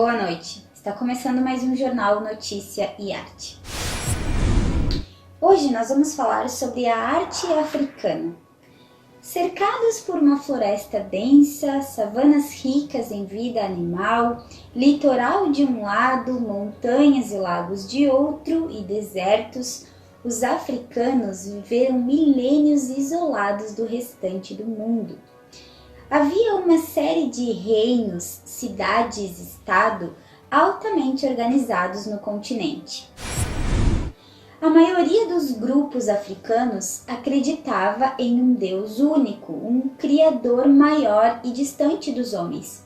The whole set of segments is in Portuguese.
Boa noite, está começando mais um Jornal Notícia e Arte. Hoje nós vamos falar sobre a arte africana. Cercados por uma floresta densa, savanas ricas em vida animal, litoral de um lado, montanhas e lagos de outro e desertos, os africanos viveram milênios isolados do restante do mundo. Havia uma série de reinos, cidades-estado altamente organizados no continente. A maioria dos grupos africanos acreditava em um Deus único, um Criador maior e distante dos homens.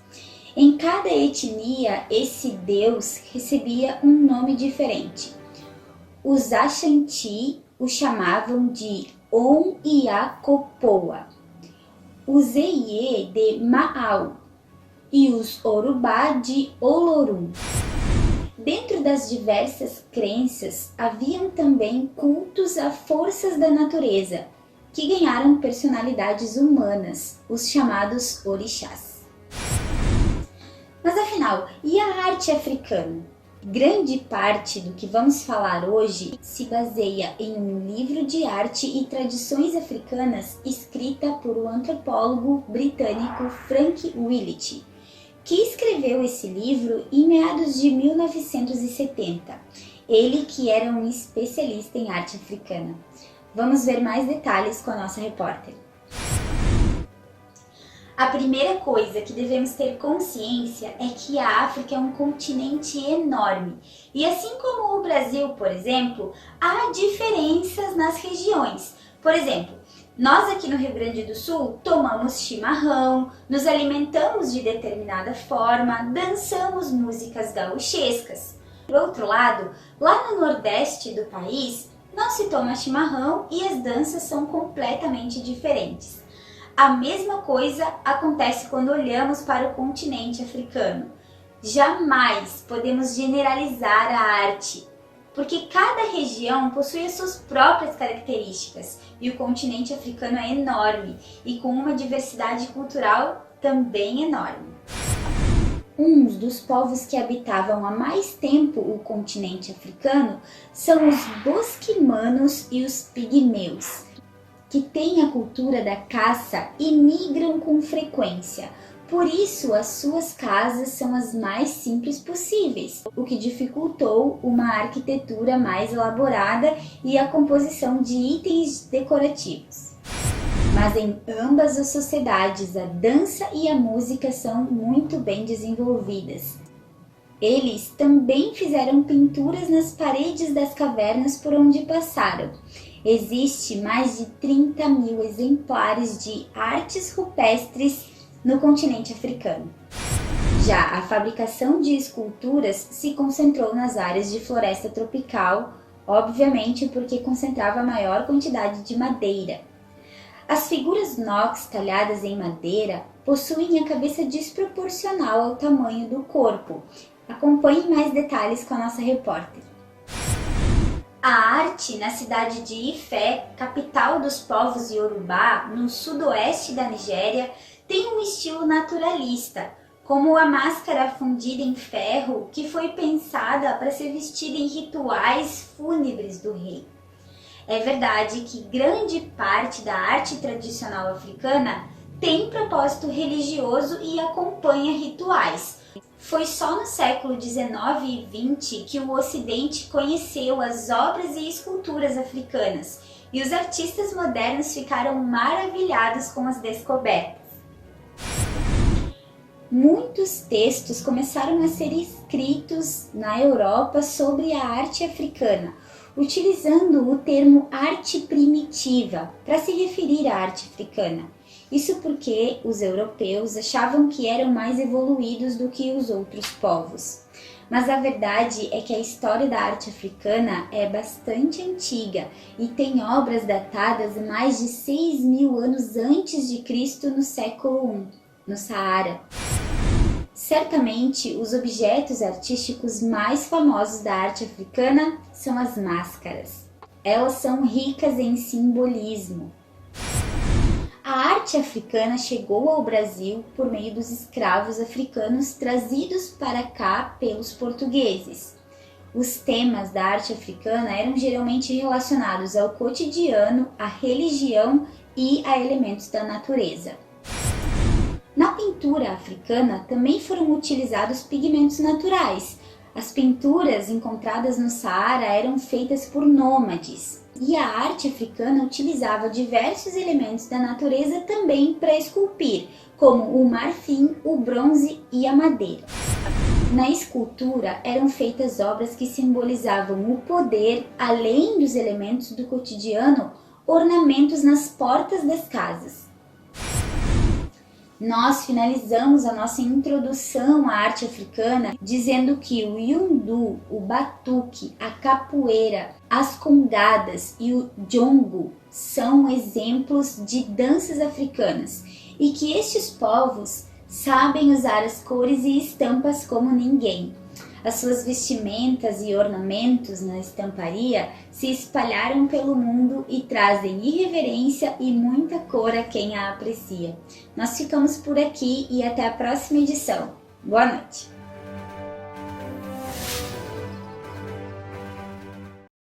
Em cada etnia, esse Deus recebia um nome diferente. Os Ashanti o chamavam de On-Ia-Kopoa, os Eye de Maau e os Orubá de Olorum. Dentro das diversas crenças, haviam também cultos a forças da natureza, que ganharam personalidades humanas, os chamados orixás. Mas afinal, e a arte africana? Grande parte do que vamos falar hoje se baseia em um livro de arte e tradições africanas escrita por um antropólogo britânico Frank Willett, que escreveu esse livro em meados de 1970, ele que era um especialista em arte africana. Vamos ver mais detalhes com a nossa repórter. A primeira coisa que devemos ter consciência é que a África é um continente enorme e assim como o Brasil, por exemplo, há diferenças nas regiões. Por exemplo, nós aqui no Rio Grande do Sul tomamos chimarrão, nos alimentamos de determinada forma, dançamos músicas gauchescas. Por outro lado, lá no Nordeste do país, não se toma chimarrão e as danças são completamente diferentes. A mesma coisa acontece quando olhamos para o continente africano. Jamais podemos generalizar a arte, porque cada região possui as suas próprias características e o continente africano é enorme e com uma diversidade cultural também enorme. Um dos povos que habitavam há mais tempo o continente africano são os bosquimanos e os pigmeus, que têm a cultura da caça e migram com frequência. Por isso, as suas casas são as mais simples possíveis, o que dificultou uma arquitetura mais elaborada e a composição de itens decorativos. Mas em ambas as sociedades, a dança e a música são muito bem desenvolvidas. Eles também fizeram pinturas nas paredes das cavernas por onde passaram. Existe mais de 30 mil exemplares de artes rupestres no continente africano. Já a fabricação de esculturas se concentrou nas áreas de floresta tropical, obviamente porque concentrava a maior quantidade de madeira. As figuras Nox talhadas em madeira possuem a cabeça desproporcional ao tamanho do corpo. Acompanhe mais detalhes com a nossa repórter. A arte na cidade de Ifé, capital dos povos Yorubá, no sudoeste da Nigéria, tem um estilo naturalista, como a máscara fundida em ferro que foi pensada para ser vestida em rituais fúnebres do rei. É verdade que grande parte da arte tradicional africana tem propósito religioso e acompanha rituais. Foi só no século XIX e XX que o Ocidente conheceu as obras e esculturas africanas, e os artistas modernos ficaram maravilhados com as descobertas. Muitos textos começaram a ser escritos na Europa sobre a arte africana, utilizando o termo arte primitiva para se referir à arte africana. Isso porque os europeus achavam que eram mais evoluídos do que os outros povos. Mas a verdade é que a história da arte africana é bastante antiga e tem obras datadas mais de 6.000 anos antes de Cristo no século I, no Saara. Certamente, os objetos artísticos mais famosos da arte africana são as máscaras. Elas são ricas em simbolismo. A arte africana chegou ao Brasil por meio dos escravos africanos trazidos para cá pelos portugueses. Os temas da arte africana eram geralmente relacionados ao cotidiano, à religião e a elementos da natureza. Na pintura africana também foram utilizados pigmentos naturais. As pinturas encontradas no Saara eram feitas por nômades, e a arte africana utilizava diversos elementos da natureza também para esculpir, como o marfim, o bronze e a madeira. Na escultura eram feitas obras que simbolizavam o poder, além dos elementos do cotidiano, ornamentos nas portas das casas. Nós finalizamos a nossa introdução à arte africana dizendo que o yundu, o batuque, a capoeira, as congadas e o jongo são exemplos de danças africanas e que estes povos sabem usar as cores e estampas como ninguém. As suas vestimentas e ornamentos na estamparia se espalharam pelo mundo e trazem irreverência e muita cor a quem a aprecia. Nós ficamos por aqui e até a próxima edição. Boa noite!